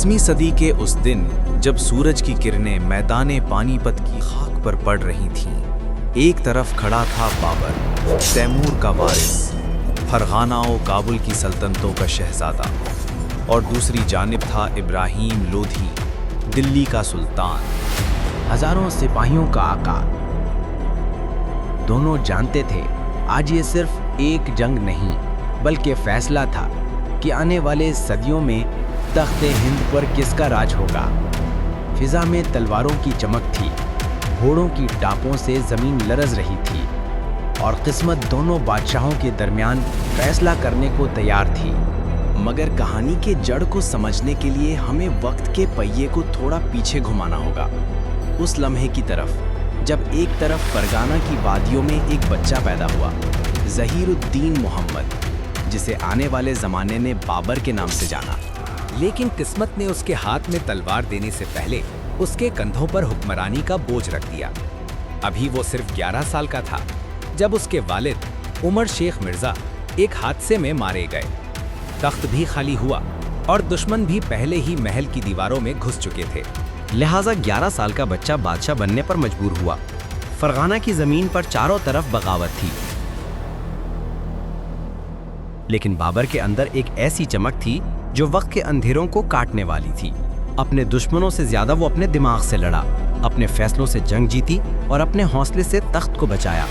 10वीं सदी के उस दिन जब सूरज की किरणें मैदान पानीपत की खाक पर पड़ रही थीं, एक तरफ खड़ा था बाबर, तैमूर का वारिस, फरगाना और काबुल की सल्तनतों का शहजादा, और दूसरी जानिब था इब्राहिम लोधी, दिल्ली का सुल्तान, हजारों सिपाहियों का आका। दोनों जानते थे आज ये सिर्फ एक जंग नहीं बल्कि फैसला था कि आने वाले सदियों में तख्ते हिंद पर किसका राज होगा। फिजा में तलवारों की चमक थी, घोड़ों की टापों से जमीन लरज रही थी और किस्मत दोनों बादशाहों के दरमियान फैसला करने को तैयार थी। मगर कहानी के जड़ को समझने के लिए हमें वक्त के पहिए को थोड़ा पीछे घुमाना होगा, उस लम्हे की तरफ जब एक तरफ फरगाना की वादियों में एक बच्चा पैदा हुआ, ज़हीरुद्दीन मोहम्मद, जिसे आने वाले ज़माने ने बाबर के नाम से जाना। लेकिन किस्मत ने उसके हाथ में तलवार देने से पहले उसके कंधों पर हुक्मरानी का बोझ रख दिया। अभी वो सिर्फ 11 साल का था जब उसके वालिद उमर शेख मिर्जा एक हादसे में मारे गए। तख्त भी खाली हुआ और दुश्मन भी पहले ही महल की दीवारों में घुस चुके थे। लिहाजा 11 साल का बच्चा बादशाह बनने पर मजबूर हुआ। फरगाना की जमीन पर चारों तरफ बगावत थी, लेकिन बाबर के अंदर एक ऐसी चमक थी जो वक्त के अंधेरों को काटने वाली थी। अपने दुश्मनों से ज्यादा वो अपने दिमाग से लड़ा, अपने फैसलों से जंग जीती और अपने हौसले से तख्त को बचाया।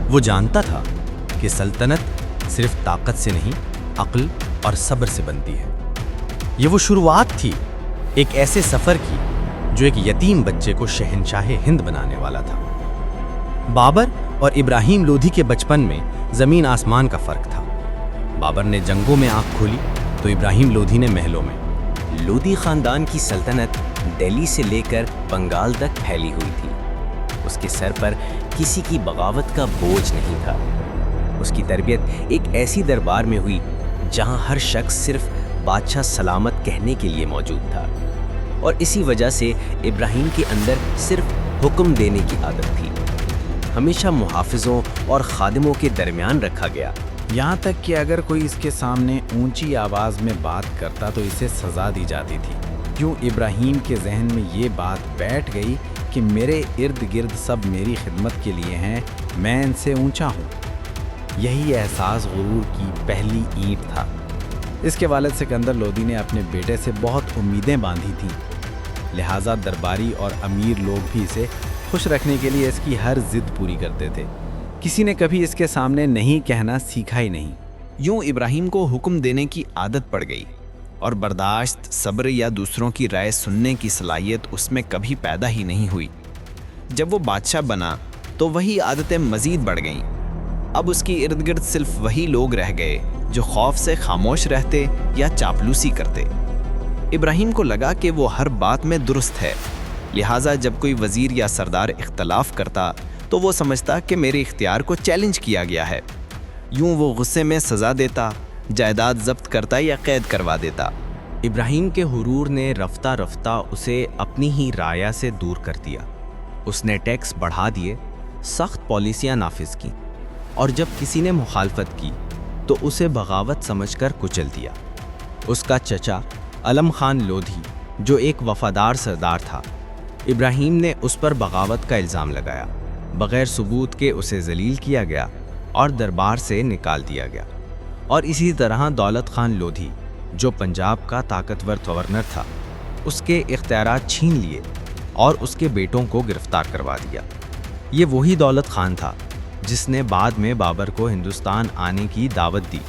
वो जानता था कि सल्तनत सिर्फ ताकत से नहीं, अक्ल और सब्र से बनती है। ये वो शुरुआत थी एक ऐसे सफर की जो एक यतीम बच्चे को शहंशाह हिंद बनाने वाला था। बाबर और इब्राहिम लोधी के बचपन में जमीन आसमान का फर्क था। बाबर ने जंगों में आंख खोली तो इब्राहिम लोधी ने महलों में। लोधी खानदान की सल्तनत दिल्ली से लेकर बंगाल तक फैली हुई थी। उसके सर पर किसी की बगावत का बोझ नहीं था। उसकी तरबियत एक ऐसी दरबार में हुई जहां हर शख्स सिर्फ बादशाह सलामत कहने के लिए मौजूद था, और इसी वजह से इब्राहिम के अंदर सिर्फ हुक्म देने की आदत थी। हमेशा मुहाफिजों और खादिमों के दरमियान रखा गया। यहाँ तक कि अगर कोई इसके सामने ऊंची आवाज़ में बात करता तो इसे सज़ा दी जाती थी। यूँ इब्राहिम के जहन में ये बात बैठ गई कि मेरे इर्द गिर्द सब मेरी खिदमत के लिए हैं, मैं इनसे ऊंचा हूँ। यही एहसास गुरूर की पहली ईंट था। इसके वालिद सिकंदर लोधी ने अपने बेटे से बहुत उम्मीदें बांधी थीं, लिहाजा दरबारी और अमीर लोग भी इसे खुश रखने के लिए इसकी हर जिद पूरी करते थे। किसी ने कभी इसके सामने नहीं कहना सीखा ही नहीं। यूं इब्राहिम को हुक्म देने की आदत पड़ गई और बर्दाश्त, सब्र या दूसरों की राय सुनने की सलाहियत उसमें कभी पैदा ही नहीं हुई। जब वो बादशाह बना तो वही आदतें मज़ीद बढ़ गईं। अब उसकी इर्द गिर्द सिर्फ वही लोग रह गए जो खौफ से खामोश रहते या चापलूसी करते। इब्राहिम को लगा कि वो हर बात में दुरुस्त है, लिहाजा जब कोई वज़ीर या सरदार इख्तलाफ करता तो वो समझता कि मेरे इख्तियार को चैलेंज किया गया है। यूं वो गुस्से में सज़ा देता, जायदाद जब्त करता या कैद करवा देता। इब्राहिम के हुरूर ने रफ्ता रफ्ता उसे अपनी ही राया से दूर कर दिया। उसने टैक्स बढ़ा दिए, सख्त पॉलिसियां नाफिज की, और जब किसी ने मुखालफत की तो उसे बगावत समझकर कुचल दिया। उसका चचा अलम खान लोधी, जो एक वफादार सरदार था, इब्राहिम ने उस पर बगावत का इल्ज़ाम लगाया। बग़ैर सबूत के उसे जलील किया गया और दरबार से निकाल दिया गया। और इसी तरह दौलत खान लोधी, जो पंजाब का ताकतवर गवर्नर था, उसके इख्तियारात छीन लिए और उसके बेटों को गिरफ्तार करवा दिया। ये वही दौलत खान था जिसने बाद में बाबर को हिंदुस्तान आने की दावत दी,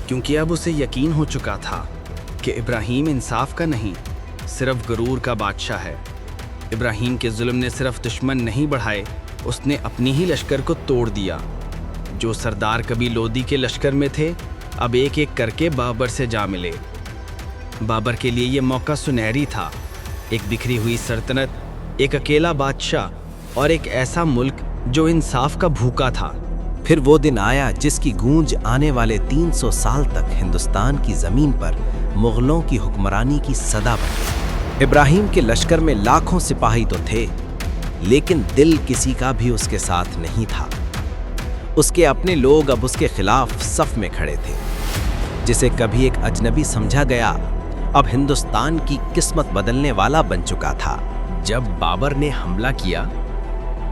क्योंकि अब उसे यकीन हो चुका था कि इब्राहिम इंसाफ का नहीं, सिर्फ गुरूर का बादशाह है। इब्राहिम के जुल्म ने सिर्फ दुश्मन नहीं बढ़ाए, उसने अपनी ही लश्कर को तोड़ दिया। जो सरदार कभी लोधी के लश्कर में थे, अब एक एक करके बाबर से जा मिले। बाबर के लिए ये मौका सुनहरी था। एक बिखरी हुई सल्तनत, एक अकेला बादशाह और एक ऐसा मुल्क जो इंसाफ का भूखा था। फिर वो दिन आया जिसकी गूंज आने वाले 300 साल तक हिंदुस्तान की ज़मीन पर मुग़लों की हुक्मरानी की सदा बन गई। इब्राहिम के लश्कर में लाखों सिपाही तो थे, लेकिन दिल किसी का भी उसके साथ नहीं था। उसके अपने लोग अब उसके खिलाफ सफ में खड़े थे। जिसे कभी एक अजनबी समझा गया, अब हिंदुस्तान की किस्मत बदलने वाला बन चुका था। जब बाबर ने हमला किया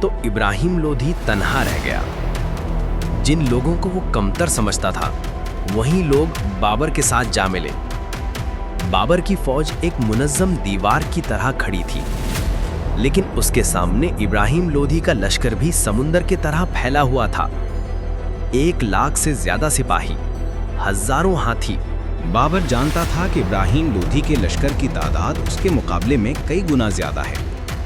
तो इब्राहिम लोधी तन्हा रह गया। जिन लोगों को वो कमतर समझता था वही लोग बाबर के साथ जा मिले। बाबर की फौज एक मुनज्जम दीवार की तरह खड़ी थी, लेकिन उसके सामने इब्राहिम लोधी का लश्कर भी समुंदर की तरह फैला हुआ था। 1 लाख से ज्यादा सिपाही, हजारों हाथी। बाबर जानता था कि इब्राहिम लोधी के लश्कर की तादाद उसके मुकाबले में कई गुना ज्यादा है,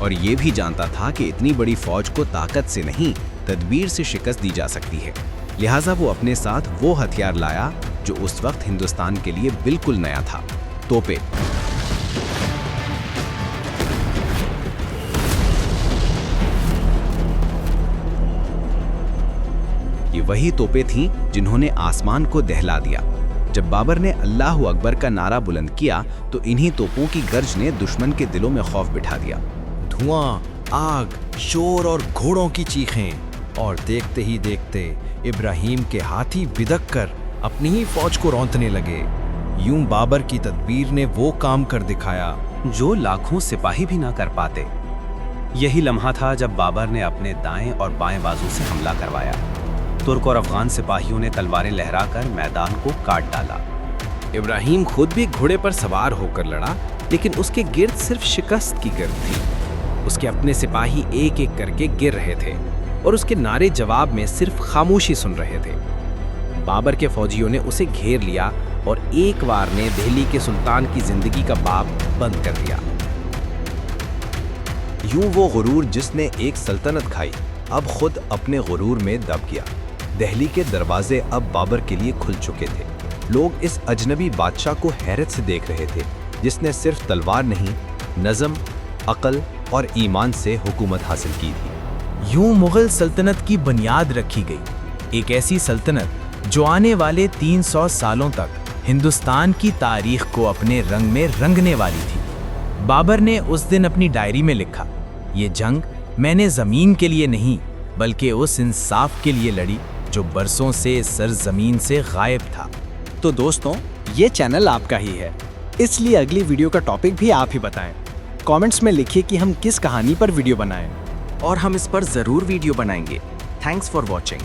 और ये भी जानता था कि इतनी बड़ी फौज को ताकत से नहीं तदबीर से शिकस्त दी जा सकती है। लिहाजा वो अपने साथ वो हथियार लाया जो उस वक्त हिंदुस्तान के लिए बिल्कुल नया था, तोपे। ये वही तोपे थीं जिन्होंने आसमान को दहला दिया। जब बाबर ने अल्लाह अकबर का नारा बुलंद किया तो इन्हीं तोपों की गर्ज ने दुश्मन के दिलों में खौफ बिठा दिया। धुआं, आग, शोर और घोड़ों की चीखें, और देखते ही देखते इब्राहिम के हाथी बिदक कर अपनी ही फौज को रौंदने लगे। यूं बाबर की तदबीर ने वो काम कर दिखाया जो लाखों सिपाही भी ना कर पाते। यही लम्हा था जब बाबर ने अपने दाएं और बाएं बाजू से हमला करवाया। तुर्क और अफगान सिपाहियों ने तलवारें लहराकर मैदान को काट डाला। इब्राहिम खुद भी घोड़े पर सवार होकर लड़ा, लेकिन उसके गिर्द सिर्फ शिकस्त की गिर्द थी। उसके अपने सिपाही एक एक करके गिर रहे थे और उसके नारे जवाब में सिर्फ खामोशी सुन रहे थे। बाबर के फौजियों ने उसे घेर लिया और एक वार ने दिल्ली के सुल्तान की जिंदगी का बाब बंद कर दिया। यूं वो गुरूर जिसने एक सल्तनत खाई अब खुद अपने गुरूर में दब गया। दिल्ली के दरवाजे अब बाबर के लिए खुल चुके थे। लोग इस अजनबी बादशाह को हैरत से देख रहे थे जिसने सिर्फ तलवार नहीं, नज़म, अकल और ईमान से हुकूमत हासिल की थी। यूं मुगल सल्तनत की बुनियाद रखी गई, एक ऐसी सल्तनत जो आने वाले 300 सालों तक हिंदुस्तान की तारीख को अपने रंग में रंगने वाली थी। बाबर ने उस दिन अपनी डायरी में लिखा, ये जंग मैंने ज़मीन के लिए नहीं बल्कि उस इंसाफ के लिए लड़ी जो बरसों से सरजमीन से गायब था। तो दोस्तों, ये चैनल आपका ही है, इसलिए अगली वीडियो का टॉपिक भी आप ही बताएं। कमेंट्स में लिखिए कि हम किस कहानी पर वीडियो बनाएं। और हम इस पर ज़रूर वीडियो बनाएंगे। Thanks for watching.